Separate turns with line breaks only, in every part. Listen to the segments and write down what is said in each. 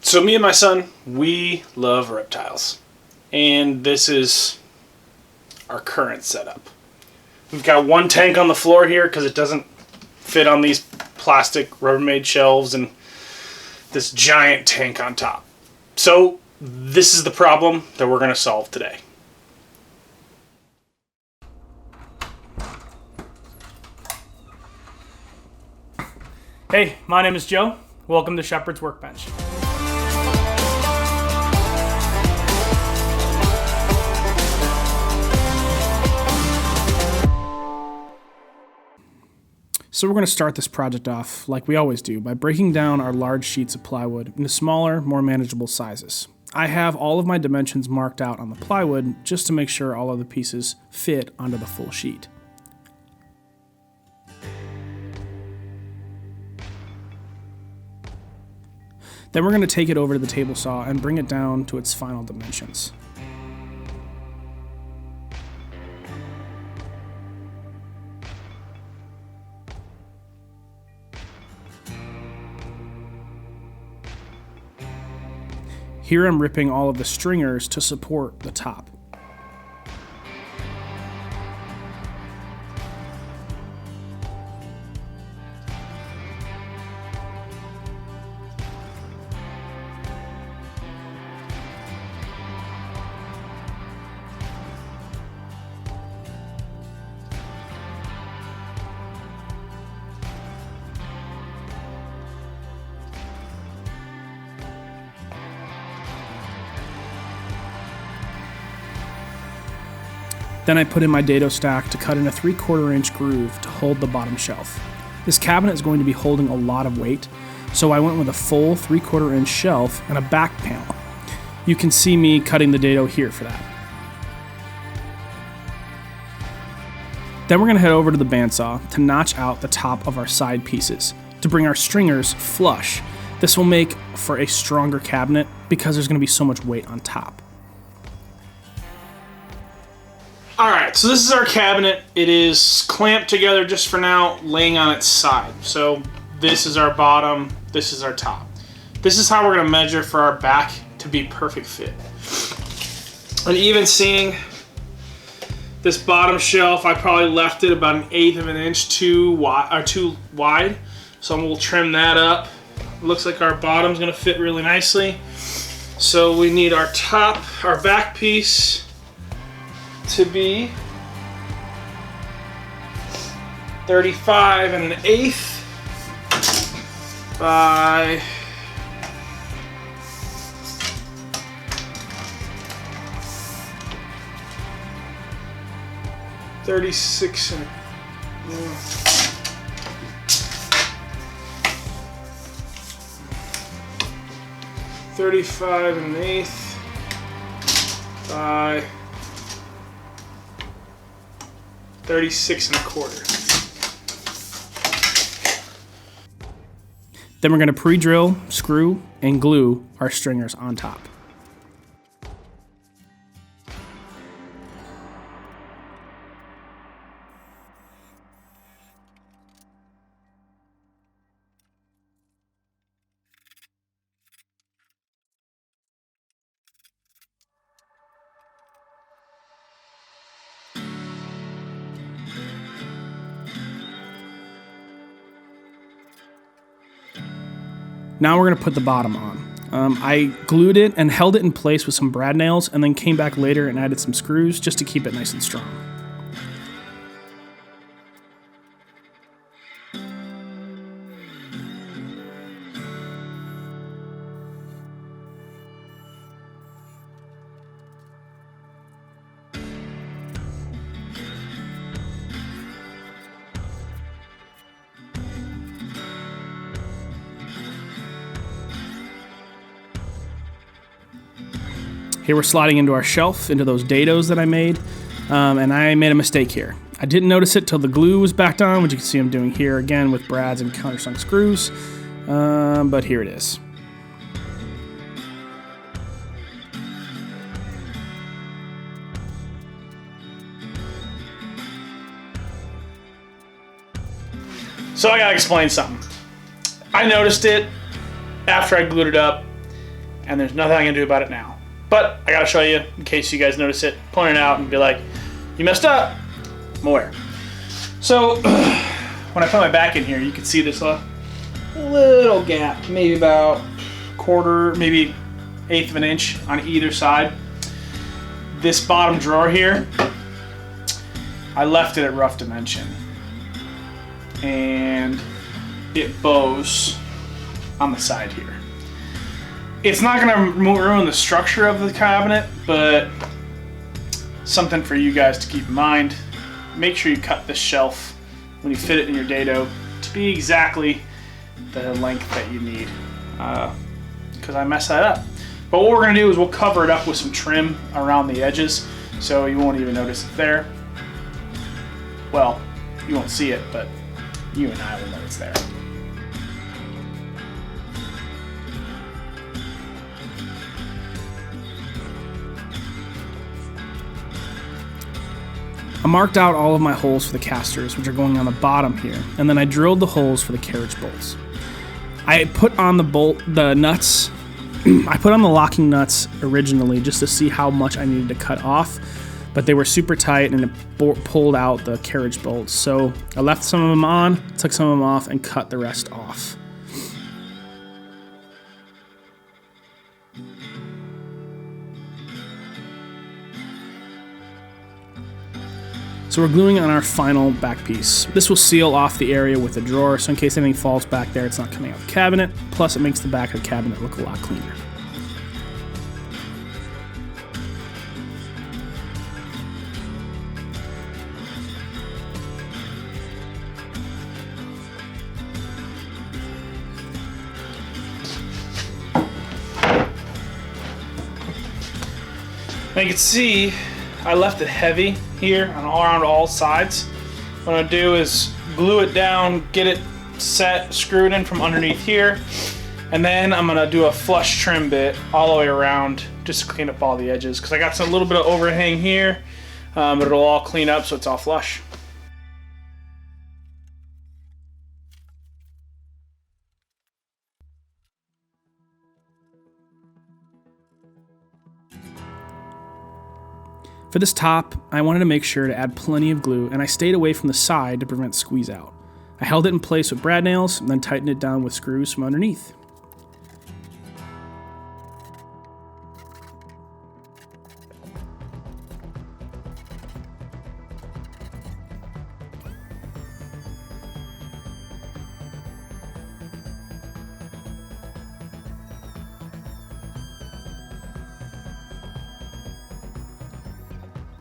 So me and my son, we love reptiles. And this is our current setup. We've got one tank on the floor here because it doesn't fit on these plastic Rubbermaid shelves and this giant tank on top. So this is the problem that we're going to solve today.
Hey, my name is Joe. Welcome to Shepherd's Workbench. So we're going to start this project off like we always do by breaking down our large sheets of plywood into smaller, more manageable sizes. I have all of my dimensions marked out on the plywood just to make sure all of the pieces fit onto the full sheet. Then we're going to take it over to the table saw and bring it down to its final dimensions. Here I'm ripping all of the stringers to support the top. Then I put in my dado stack to cut in a 3/4 inch groove to hold the bottom shelf. This cabinet is going to be holding a lot of weight, so I went with a full 3/4 inch shelf and a back panel. You can see me cutting the dado here for that. Then we're going to head over to the bandsaw to notch out the top of our side pieces to bring our stringers flush. This will make for a stronger cabinet because there's going to be so much weight on top.
Alright, so this is our cabinet. It is clamped together just for now, laying on its side. So this is our bottom, this is our top. This is how we're going to measure for our back to be perfect fit. And even seeing this bottom shelf, I probably left it about 1/8 of an inch too wide. So we'll trim that up. It looks like our bottom's going to fit really nicely. So we need our back piece to be 35 1/8 by 36 and 35 1/8 by 36 1/4.
Then we're going to pre-drill, screw, and glue our stringers on top. Now we're going to put the bottom on. I glued it and held it in place with some brad nails and then came back later and added some screws just to keep it nice and strong. Here we're sliding into our shelf, into those dados that I made, and I made a mistake here. I didn't notice it till the glue was backed on, which you can see I'm doing here again with brads and countersunk screws, but here it is.
So I gotta explain something. I noticed it after I glued it up, and there's nothing I can do about it now. But I gotta show you in case you guys notice it, point it out and be like, you messed up. I'm aware. So when I put my back in here, you can see this little gap, maybe about quarter, maybe eighth of an inch on either side. This bottom drawer here, I left it at rough dimension, and it bows on the side here. It's not gonna ruin the structure of the cabinet, but something for you guys to keep in mind. Make sure you cut this shelf when you fit it in your dado to be exactly the length that you need, because I messed that up. But what we're gonna do is we'll cover it up with some trim around the edges, so you won't even notice it there. Well, you won't see it, but you and I will know it's there.
I marked out all of my holes for the casters, which are going on the bottom here, and then I drilled the holes for the carriage bolts. I put on the nuts. I put on the locking nuts originally just to see how much I needed to cut off, but they were super tight and it pulled out the carriage bolts. So I left some of them on, took some of them off, and cut the rest off. So we're gluing on our final back piece. This will seal off the area with the drawer, so in case anything falls back there, it's not coming out of the cabinet. Plus, it makes the back of the cabinet look a lot cleaner.
Now you can see I left it heavy here on around all sides. What I'm gonna do is glue it down, get it set, screw it in from underneath here, and then I'm gonna do a flush trim bit all the way around just to clean up all the edges, because I got some little bit of overhang here, but it'll all clean up so it's all flush.
For this top, I wanted to make sure to add plenty of glue, and I stayed away from the side to prevent squeeze out. I held it in place with brad nails and then tightened it down with screws from underneath.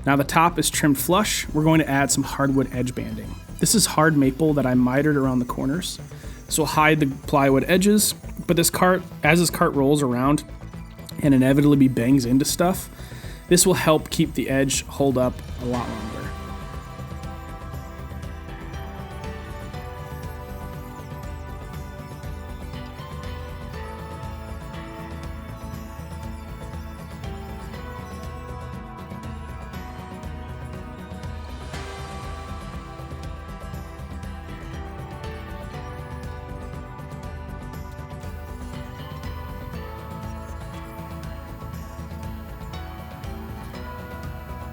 Now the top is trimmed flush. We're going to add some hardwood edge banding. This is hard maple that I mitered around the corners. This will hide the plywood edges, but as this cart rolls around and inevitably bangs into stuff, this will help keep the edge hold up a lot longer.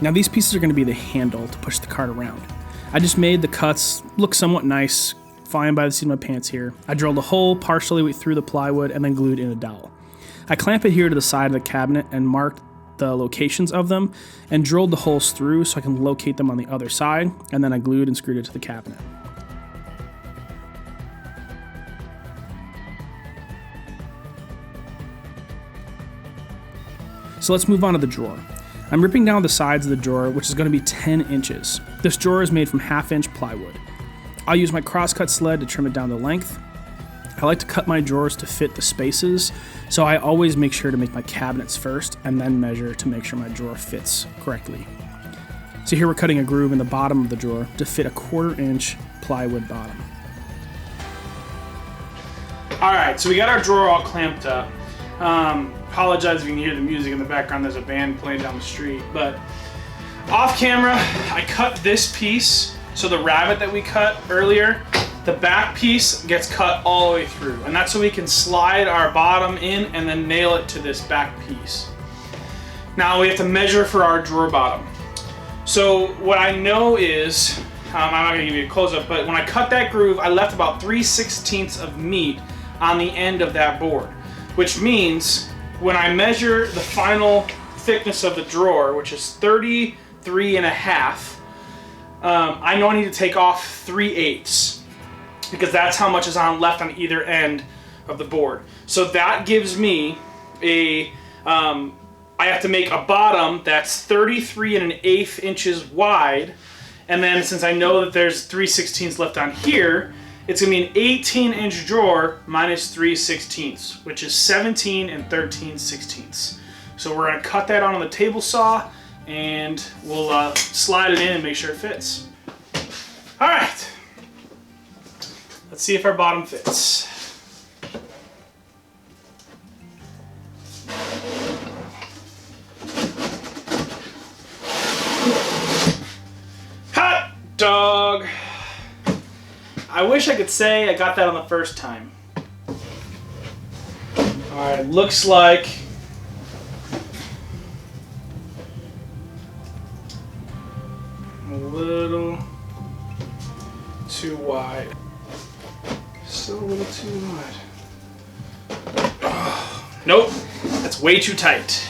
Now these pieces are going to be the handle to push the cart around. I just made the cuts look somewhat nice, flying by the seat of my pants here. I drilled a hole partially through the plywood and then glued in a dowel. I clamp it here to the side of the cabinet and marked the locations of them and drilled the holes through so I can locate them on the other side, and then I glued and screwed it to the cabinet. So let's move on to the drawer. I'm ripping down the sides of the drawer, which is going to be 10 inches. This drawer is made from 1/2-inch plywood. I'll use my crosscut sled to trim it down to length. I like to cut my drawers to fit the spaces, so I always make sure to make my cabinets first and then measure to make sure my drawer fits correctly. So here we're cutting a groove in the bottom of the drawer to fit a 1/4-inch plywood bottom.
All right, so we got our drawer all clamped up. Apologize if you can hear the music in the background. There's a band playing down the street. But off camera, I cut this piece. So the rabbet that we cut earlier, the back piece gets cut all the way through, and that's so we can slide our bottom in and then nail it to this back piece. Now we have to measure for our drawer bottom. So what I know is, I'm not gonna give you a close-up, but when I cut that groove, I left about 3/16 of meat on the end of that board, which means when I measure the final thickness of the drawer, which is 33.5, I know I need to take off 3/8 because that's how much is left on either end of the board. So that gives me I have to make a bottom that's 33.1/8 inches wide, and then since I know that there's 3/16 left on here, it's gonna be an 18-inch drawer minus 3/16, which is 17 13/16. So we're gonna cut that on the table saw, and we'll slide it in and make sure it fits. All right, let's see if our bottom fits. Hot dog. I wish I could say I got that on the first time. All right, looks like a little too wide. Still a little too wide. Oh, nope, that's way too tight.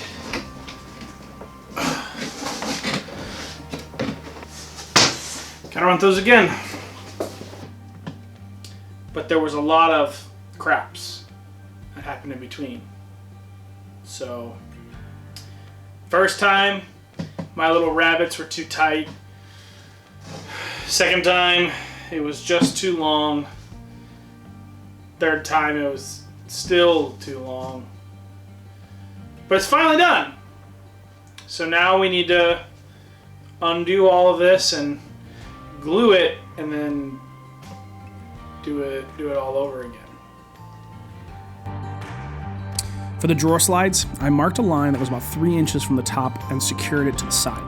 Gotta run those again. But there was a lot of craps that happened in between. So, first time, my little rabbits were too tight. Second time, it was just too long. Third time, it was still too long. But it's finally done. So now we need to undo all of this and glue it, and then do it all over again.
For the drawer slides, I marked a line that was about 3 inches from the top and secured it to the side.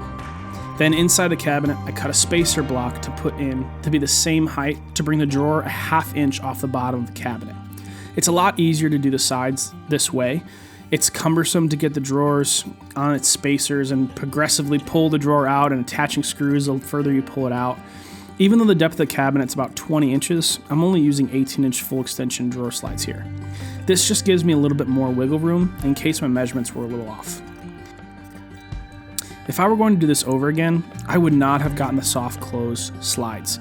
Then inside the cabinet, I cut a spacer block to put in to be the same height to bring the drawer a 1/2 inch off the bottom of the cabinet. It's a lot easier to do the sides this way. It's cumbersome to get the drawers on its spacers and progressively pull the drawer out and attaching screws the further you pull it out. Even though the depth of the cabinet's about 20 inches, I'm only using 18-inch full extension drawer slides here. This just gives me a little bit more wiggle room in case my measurements were a little off. If I were going to do this over again, I would not have gotten the soft close slides.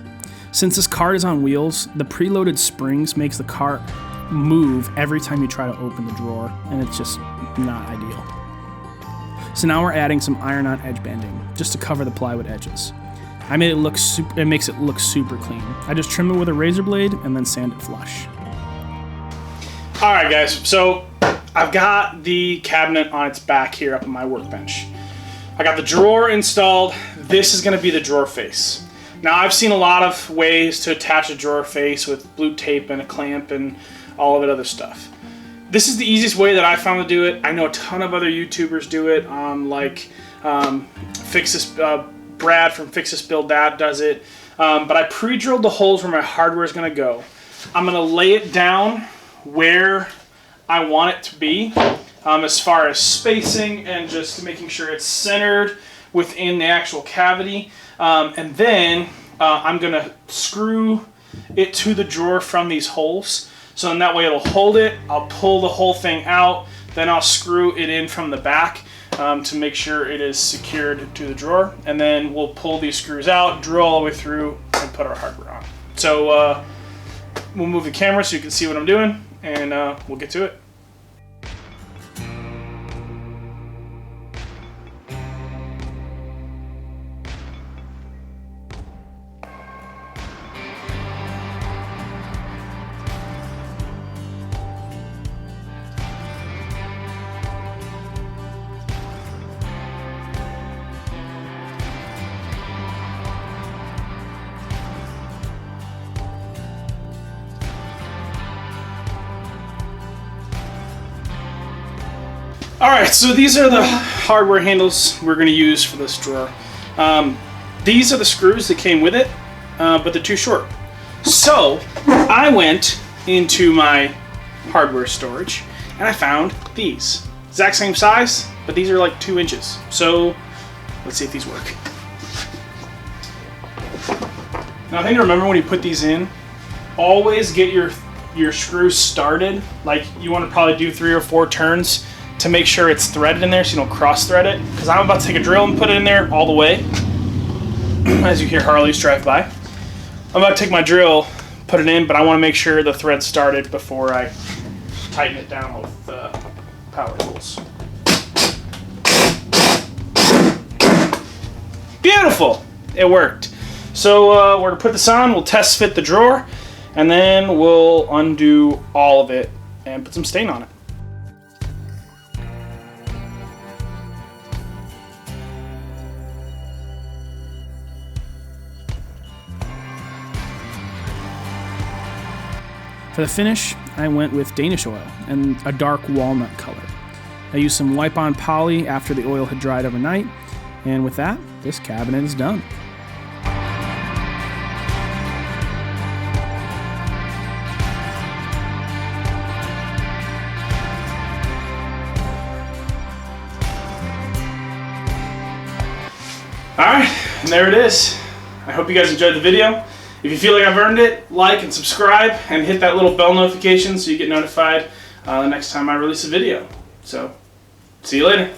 Since this cart is on wheels, the preloaded springs makes the cart move every time you try to open the drawer, and it's just not ideal. So now we're adding some iron-on edge banding just to cover the plywood edges. I made it look it makes it look super clean. I just trim it with a razor blade and then sand it flush.
All right, guys, so I've got the cabinet on its back here up on my workbench. I got the drawer installed. This is gonna be the drawer face. Now, I've seen a lot of ways to attach a drawer face with blue tape and a clamp and all of it other stuff. This is the easiest way that I found to do it. I know a ton of other YouTubers do it, Brad from Fix This Build That does it. But I pre-drilled the holes where my hardware is going to go. I'm going to lay it down where I want it to be, as far as spacing and just making sure it's centered within the actual cavity. And then I'm going to screw it to the drawer from these holes. So in that way it'll hold it. I'll pull the whole thing out. Then I'll screw it in from the back to make sure it is secured to the drawer. And then we'll pull these screws out, drill all the way through, and put our hardware on. So we'll move the camera so you can see what I'm doing, and we'll get to it. Alright, so these are the hardware handles we're going to use for this drawer. These are the screws that came with it, but they're too short. So I went into my hardware storage and I found these. Exact same size, but these are like 2 inches. So let's see if these work. Now, the thing to remember when you put these in, always get your screws started. Like, you want to probably do 3 or 4 turns to make sure it's threaded in there so you don't cross thread it. Because I'm about to take a drill and put it in there all the way. As you hear Harleys drive by. I'm about to take my drill, put it in, but I want to make sure the thread's started before I tighten it down with power tools. Beautiful! It worked. So we're going to put this on, we'll test fit the drawer, and then we'll undo all of it and put some stain on it.
For the finish, I went with Danish oil and a dark walnut color. I used some wipe-on poly after the oil had dried overnight, and with that, this cabinet is done.
Alright, and there it is. I hope you guys enjoyed the video. If you feel like I've earned it, like and subscribe and hit that little bell notification so you get notified the next time I release a video. So, see you later.